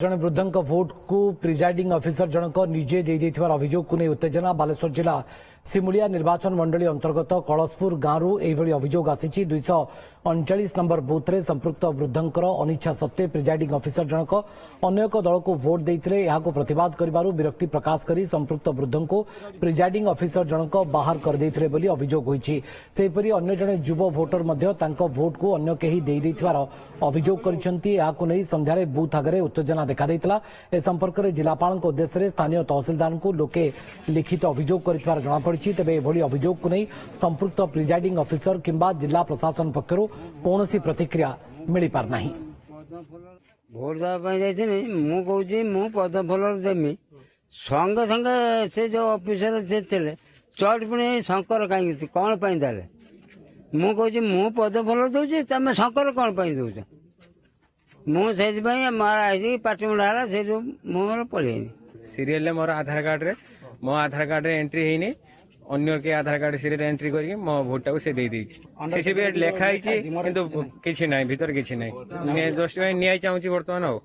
जड़े वृद्धों भोट को प्रिजाइडिंग अफिसर जनक निजे अभियोग को नहीं उत्तेजना बालेश्वर जिला सिमुलिया निर्वाचन मंडली अंतर्गत कलशपुर गांव यह अभियोग आसी 239 नंबर बूथ रे संपृक्त वृद्धंकर अनिच्छा सत्वे प्रिजाइडिंग अफिसर जनक अन्य एक दल को भोट देते प्रतिवाद करिबारु विरक्ति प्रकाश करी संपृक्त वृद्धों को प्रिजाइडिंग अफिसर जनक बाहर कर देथिले बोली अभियोग होईछि। सेहिपरि अन्य जने युव भोटर मध्य तांको भोट को अन्य केही देई दैथिबार अभियोग करिसेंति। याकु नै संध्यारे बूथ आगरे उत्तेजना देखा दैतिला। ए संपर्क में जिलापाल उद्देश्य स्थानीय तहसिलदार को लोके लिखित अभियोग कर जना पड़ी। तेज एभली अभियोग को नहीं संपृक्त प्रिजाइडिंग अफिसर किंबा जिला प्रशासन पक्षर कौन प्रतिक्रिया मिल पार नहीं। भोट देवाई पदफल देमी संगे संगे से जो अफिसर थे चट पुणी शंकर कहीं कौन देले मु पदफल दूसरी तुम शंकर कौन दौच मुझे पार्टी मुंडा से मोर पड़े सीरियल मोर आधार कार्ड रे मो आधार कार्ड रे एंट्री हेनी अन्य के आधार कार्ड सीरियल एंट्री करके मो भोट टाको से दे देछि। सीसीबी लेखा हिची किंतु किछि नाही भीतर किछि नाही जस्ट निया चाहूची वर्तमान हो।